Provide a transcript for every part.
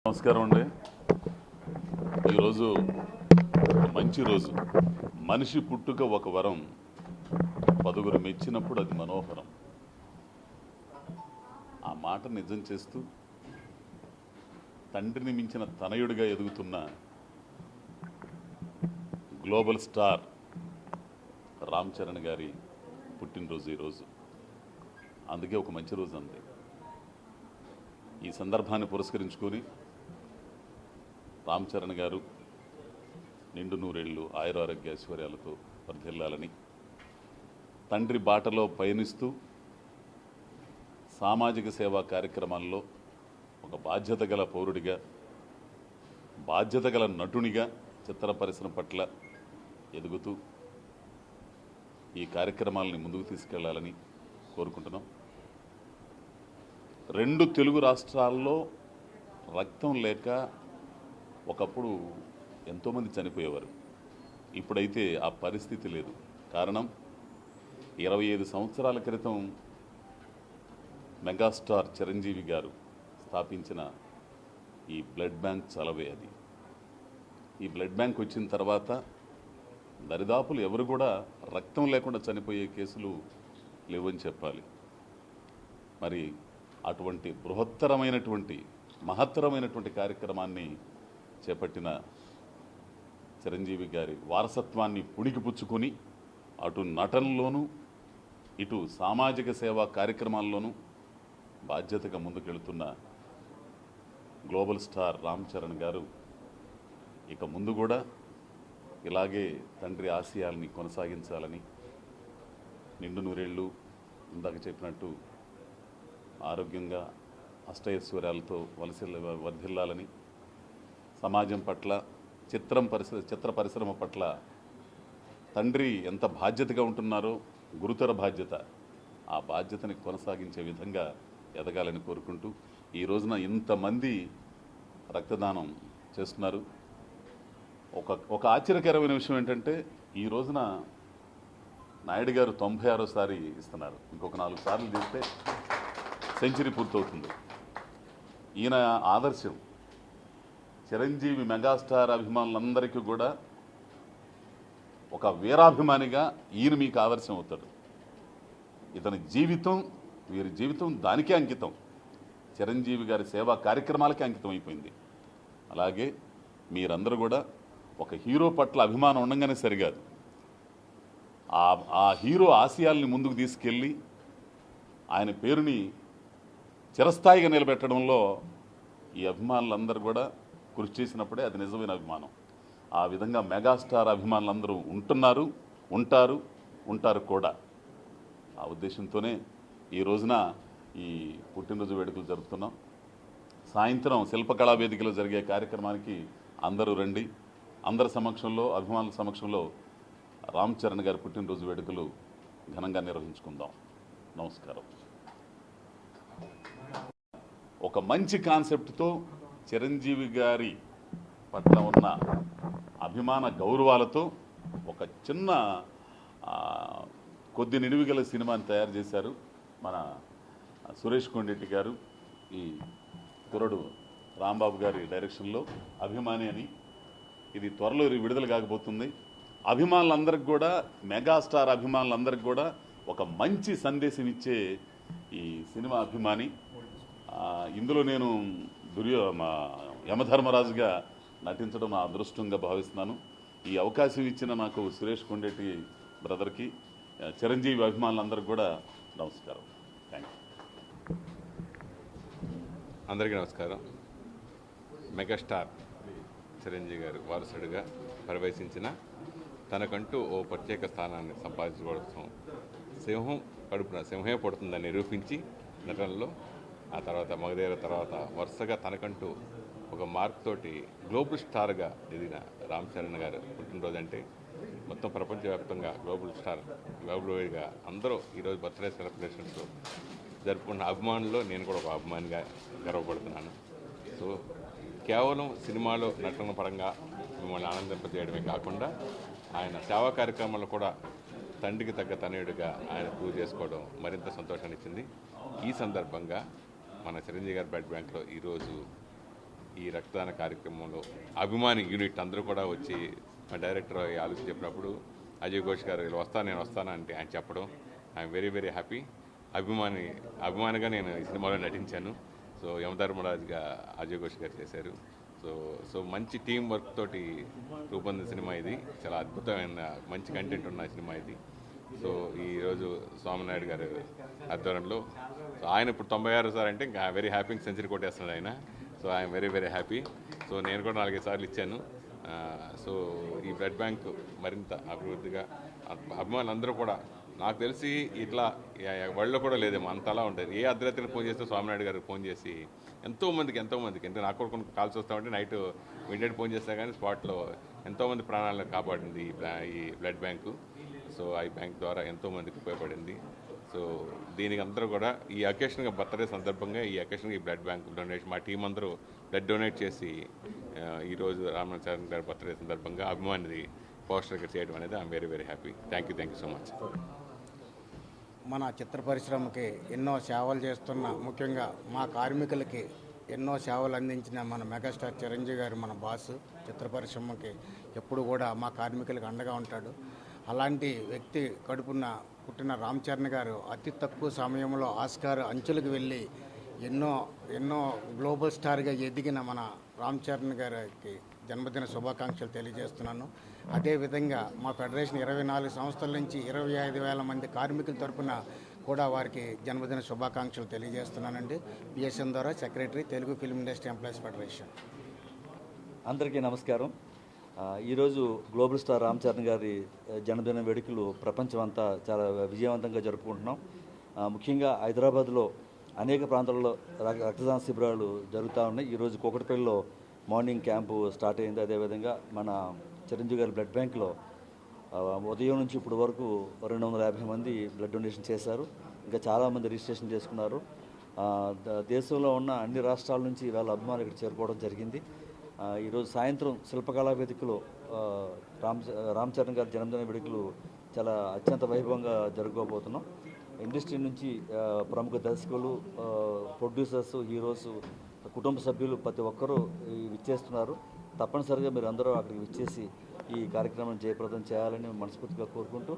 నమస్కారం అండి. ఈరోజు ఒక మంచి రోజు. మనిషి పుట్టుక ఒక వరం, పదుగురు మెచ్చినప్పుడు అది మనోహరం. ఆ మాట నిజం చేస్తూ తండ్రిని మించిన తనయుడిగా ఎదుగుతున్న గ్లోబల్ స్టార్ రామ్ చరణ్ గారి పుట్టినరోజు ఈరోజు. అందుకే ఒక మంచి రోజు అంది. ఈ సందర్భాన్ని పురస్కరించుకొని రామ్ చరణ్ గారు నిండు నూరేళ్లు ఆయురారోగ్య ఐశ్వర్యాలతో వర్ధిల్లాలని, తండ్రి బాటలో పయనిస్తూ సామాజిక సేవా కార్యక్రమాల్లో ఒక బాధ్యత గల పౌరుడిగా, బాధ్యత గల నటునిగా చిత్ర పరిశ్రమ పట్ల ఎదుగుతూ ఈ కార్యక్రమాలని ముందుకు తీసుకెళ్లాలని కోరుకుంటున్నాం. 2 తెలుగు రాష్ట్రాల్లో రక్తం లేక ఒకప్పుడు ఎంతోమంది చనిపోయేవారు. ఇప్పుడైతే ఆ పరిస్థితి లేదు. కారణం 25 సంవత్సరాల క్రితం మెగాస్టార్ చిరంజీవి గారు స్థాపించిన ఈ బ్లడ్ బ్యాంక్ చలవే అది. ఈ బ్లడ్ బ్యాంక్ వచ్చిన తర్వాత దరిదాపులు ఎవరు కూడా రక్తం లేకుండా చనిపోయే కేసులు లేవని చెప్పాలి. మరి అటువంటి బృహత్తరమైనటువంటి మహత్తరమైనటువంటి కార్యక్రమాన్ని చేపట్టిన చిరంజీవి గారి వారసత్వాన్ని పుణికిపుచ్చుకొని అటు నటనలోనూ ఇటు సామాజిక సేవా కార్యక్రమాల్లోనూ బాధ్యతగా ముందుకెళ్తున్న గ్లోబల్ స్టార్ రామ్ చరణ్ గారు ఇక ముందు కూడా ఇలాగే తండ్రి ఆశయాల్ని కొనసాగించాలని, నిండు నూరేళ్ళు ఇందాక చెప్పినట్టు ఆరోగ్యంగా అష్టైశ్వర్యాలతో వర్ధిల్లాలని, సమాజం పట్ల చిత్ర పరిశ్రమ పట్ల తండ్రి ఎంత బాధ్యతగా ఉంటున్నారో, గురుతర బాధ్యత, ఆ బాధ్యతని కొనసాగించే విధంగా ఎదగాలని కోరుకుంటూ ఈ రోజున ఇంతమంది రక్తదానం చేస్తున్నారు. ఒక ఆశ్చర్యకరమైన విషయం ఏంటంటే ఈ రోజున నాయుడు గారు 96సారి ఇస్తున్నారు. ఇంకొక 4 సార్లు చేస్తే సెంచరీ పూర్తవుతుంది. ఈయన ఆదర్శం. చిరంజీవి మెగాస్టార్ అభిమానులందరికీ కూడా ఒక వీరాభిమానిగా ఈయన మీకు ఆదర్శం అవుతాడు. ఇతని జీవితం, వీరి జీవితం దానికే అంకితం. చిరంజీవి గారి సేవా కార్యక్రమాలకే అంకితం అయిపోయింది. అలాగే మీరందరూ కూడా ఒక హీరో పట్ల అభిమానం ఉండగానే సరికాదు, ఆ హీరో ఆశయాల్ని ముందుకు తీసుకెళ్ళి ఆయన పేరుని చిరస్థాయిగా నిలబెట్టడంలో ఈ అభిమానులందరూ కూడా కృషి చేసినప్పుడే అది నిజమైన అభిమానం. ఆ విధంగా మెగాస్టార్ అభిమానులందరూ ఉంటారు కూడా. ఆ ఉద్దేశంతోనే ఈ రోజున ఈ పుట్టినరోజు వేడుకలు జరుపుతున్నాం. సాయంత్రం శిల్పకళా వేదికలో జరిగే కార్యక్రమానికి అందరూ రండి. అందరి సమక్షంలో, అభిమానుల సమక్షంలో రామ్ చరణ్ గారి పుట్టినరోజు వేడుకలు ఘనంగా నిర్వహించుకుందాం. నమస్కారం. ఒక మంచి కాన్సెప్ట్తో చిరంజీవి గారి పట్ల ఉన్న అభిమాన గౌరవాలతో ఒక చిన్న కొద్ది నిడివిగల సినిమాని తయారు చేశారు మన సురేష్ కొండెట్టి గారు. ఈ కుర్రడు రాంబాబు గారి డైరెక్షన్లో అభిమాని అని. ఇది త్వరలో విడుదల కాకపోతుంది. అభిమానులందరికి కూడా, మెగాస్టార్ అభిమానులందరికి కూడా ఒక మంచి సందేశం ఇచ్చే ఈ సినిమా అభిమాని. ఇందులో నేను యమధర్మరాజుగా నటించడం నా అదృష్టంగా భావిస్తున్నాను. ఈ అవకాశం ఇచ్చిన నాకు సురేష్ కొండెట్టి బ్రదర్కి, చిరంజీవి అభిమానులందరికీ కూడా నమస్కారం. Thank you. అందరికీ నమస్కారం. మెగాస్టార్ చిరంజీవి గారు వారసుడిగా ప్రవేశించిన తనకంటూ ఓ ప్రత్యేక స్థానాన్ని సంపాదించుకోవడం, సింహం కడుపున సింహమే పడుతుందని నిరూపించి నటనలో, ఆ తర్వాత మగధీర తర్వాత వరుసగా తనకంటూ ఒక మార్క్ తోటి గ్లోబల్ స్టార్గా ఎదిగిన రామ్ చరణ్ గారు పుట్టినరోజు అంటే మొత్తం ప్రపంచవ్యాప్తంగా గ్లోబల్గా అందరూ ఈరోజు బర్త్డే సెలబ్రేషన్స్ జరుపుకున్న అభిమానుల్లో నేను కూడా ఒక అభిమానిగా గర్వపడుతున్నాను. సో కేవలం సినిమాలో నటన పరంగా మిమ్మల్ని ఆనందింపజేయడమే కాకుండా ఆయన సేవా కార్యక్రమాల్లో కూడా తండ్రికి తగ్గ తనయుడిగా ఆయన ప్రూవ్ చేసుకోవడం మరింత సంతోషాన్ని ఇచ్చింది. ఈ సందర్భంగా మన చిరంజీవి గారి బ్లడ్ బ్యాంక్లో ఈరోజు ఈ రక్తదాన కార్యక్రమంలో అభిమాని యూనిట్ అందరూ కూడా వచ్చి మా డైరెక్టర్ ఆలోచన చెప్పినప్పుడు అజయ్ ఘోష్ గారు ఇలా నేను వస్తాను అంటే ఆయన చెప్పడం ఐఎమ్ వెరీ వెరీ హ్యాపీ. అభిమానిగా నేను ఈ సినిమాలో నటించాను. సో యమధర్మరాజుగా అజయ్ ఘోష్ గారు చేశారు. సో మంచి టీం వర్క్ తోటి రూపొందిన సినిమా ఇది. చాలా అద్భుతమైన మంచి కంటెంట్ ఉన్న సినిమా ఇది. సో ఈరోజు స్వామినాయుడు గారు ఆధ్వర్యంలో సో ఆయన ఇప్పుడు 96 సార్ అంటే ఇంకా వెరీ హ్యాపీ, సెంచరీ కొట్టేస్తున్నాడు ఆయన. So I'm very very happy. So నేను కూడా 4-5 సార్లు ఇచ్చాను. సో ఈ బ్లడ్ బ్యాంక్ మరింత అభివృద్ధిగా అభిమానులందరూ కూడా నాకు తెలిసి ఇట్లా వరల్డ్లో కూడా లేదేమో అంతలా ఉంటుంది. ఏ అర్ధరాత్రికి ఫోన్ చేస్తే స్వామినాయుడు గారికి ఫోన్ చేసి ఎంతోమందికి అంటే నాకు కూడా కొన్ని కాల్స్ వస్తామంటే నైట్ మిడ్నైట్ ఫోన్ చేస్తా కానీ స్పాట్లో ఎంతోమంది ప్రాణాలను కాపాడింది ఈ బ్లడ్ బ్యాంకు. సో ఈ బ్యాంక్ ద్వారా ఎంతోమందికి ఉపయోగపడింది. సో దీనికి అందరూ కూడా ఈ అకేషన్గా బర్త్డే సందర్భంగా ఈ అకేషన్గా ఈ బ్లడ్ బ్యాంక్ డొనేషన్ మా టీం అందరూ బ్లడ్ డొనేట్ చేసి ఈరోజు రామచరణ్ గారి బర్త్డే సందర్భంగా అభిమానిది పోస్టర్గా చేయడం అనేది I'm very very happy. Thank you so much. మన చిత్ర పరిశ్రమకి ఎన్నో సేవలు చేస్తున్న, ముఖ్యంగా మా కార్మికులకి ఎన్నో సేవలు అందించిన మన మెగాస్టార్ చిరంజీవి గారు మన బాసు. చిత్ర పరిశ్రమకి ఎప్పుడు కూడా మా కార్మికులకు అండగా ఉంటాడు. అలాంటి వ్యక్తి కడుపున పుట్టిన రామ్ చరణ్ గారు అతి తక్కువ సమయంలో ఆస్కార్ అంచులకు వెళ్ళి ఎన్నో గ్లోబల్ స్టార్గా ఎదిగిన మన రామ్ చరణ్ గారికి జన్మదిన శుభాకాంక్షలు తెలియజేస్తున్నాను. అదేవిధంగా మా ఫెడరేషన్ 24 సంవత్సరాల నుంచి 25,000 మంది కార్మికుల తరపున కూడా వారికి జన్మదిన శుభాకాంక్షలు తెలియజేస్తున్నానండి. పిఎస్ఎన్ ద్వారా secretary, Telugu film industry employees federation. అందరికీ నమస్కారం. ఈరోజు గ్లోబల్ స్టార్ రామ్ చరణ్ గారి జన్మదిన వేడుకలు ప్రపంచం అంతా చాలా విజయవంతంగా జరుపుకుంటున్నాం. ముఖ్యంగా హైదరాబాద్లో అనేక ప్రాంతాల్లో రక్తదాన శిబిరాలు జరుగుతూ ఉన్నాయి. ఈరోజు కూకట్పల్లిలో మార్నింగ్ క్యాంపు స్టార్ట్ అయింది. అదేవిధంగా మన చిరంజీవి గారి బ్లడ్ బ్యాంక్లో ఉదయం నుంచి ఇప్పుడు వరకు 250 మంది బ్లడ్ డొనేషన్ చేశారు. ఇంకా చాలామంది రిజిస్ట్రేషన్ చేసుకున్నారు. దేశంలో ఉన్న అన్ని రాష్ట్రాల నుంచి వాళ్ళ అభిమానులు ఇక్కడ చేరుకోవడం జరిగింది. ఈరోజు సాయంత్రం శిల్పకళా వేదికలో రామ్ చరణ్ గారి జన్మదిన వేడుకలు చాలా అత్యంత వైభవంగా జరుపుకోబోతున్నాం. ఇండస్ట్రీ నుంచి ప్రముఖ దర్శకులు, ప్రొడ్యూసర్స్, హీరోస్, కుటుంబ సభ్యులు ప్రతి ఒక్కరూ విచ్చేస్తున్నారు. తప్పనిసరిగా మీరు అందరూ అక్కడికి విచ్చేసి ఈ కార్యక్రమం జయప్రదం చేయాలని మనస్ఫూర్తిగా కోరుకుంటూ,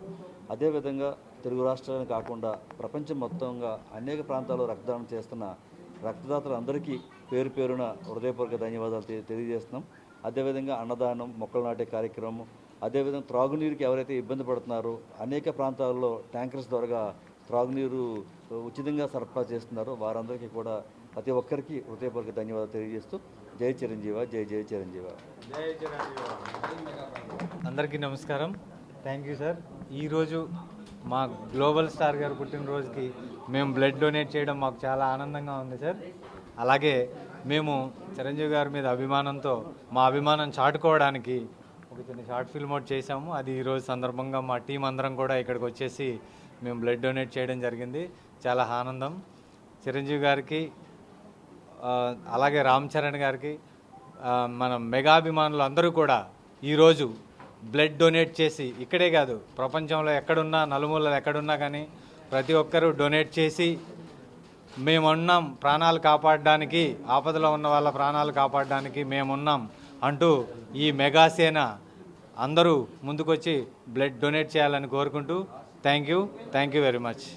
అదేవిధంగా తెలుగు రాష్ట్రాలను కాకుండా ప్రపంచం మొత్తంగా అనేక ప్రాంతాల్లో రక్తదానం చేస్తున్న రక్తదాతలందరికీ పేరు పేరున హృదయపూర్వక ధన్యవాదాలు తెలియజేస్తున్నాం. అదేవిధంగా అన్నదానం, మొక్కలు నాటే కార్యక్రమం, అదేవిధంగా త్రాగునీరుకి ఎవరైతే ఇబ్బంది పడుతున్నారో అనేక ప్రాంతాల్లో ట్యాంకర్స్ ద్వారా త్రాగునీరు ఉచితంగా సరఫరా చేస్తున్నారో వారందరికీ కూడా ప్రతి ఒక్కరికి హృదయపూర్వక ధన్యవాదాలు తెలియజేస్తూ జై చిరంజీవ, జై జై చిరంజీవ. అందరికీ నమస్కారం. Thank you sir. ఈరోజు మా గ్లోబల్ స్టార్ గారు పుట్టినరోజుకి మేము బ్లడ్ డొనేట్ చేయడం మాకు చాలా ఆనందంగా ఉంది సార్. అలాగే మేము చిరంజీవి గారి మీద అభిమానంతో మా అభిమానం చాటుకోవడానికి ఒక చిన్న షార్ట్ ఫిల్మ్ ఒకటి చేశాము. అది ఈరోజు సందర్భంగా మా టీం అందరం కూడా ఇక్కడికి వచ్చేసి మేము బ్లడ్ డొనేట్ చేయడం జరిగింది. చాలా ఆనందం. చిరంజీవి గారికి అలాగే రామ్ చరణ్ గారికి మన మెగాభిమానులు అందరూ కూడా ఈరోజు బ్లడ్ డొనేట్ చేసి, ఇక్కడే కాదు ప్రపంచంలో ఎక్కడున్నా, నలుమూలలు ఎక్కడున్నా కానీ ప్రతి ఒక్కరూ డొనేట్ చేసి మేమున్నాం ప్రాణాలు కాపాడడానికి, ఆపదలో ఉన్న వాళ్ళ ప్రాణాలు కాపాడడానికి మేమున్నాం అంటూ ఈ మెగాసేన అందరూ ముందుకొచ్చి బ్లడ్ డొనేట్ చేయాలని కోరుకుంటూ థ్యాంక్ యూ వెరీ మచ్.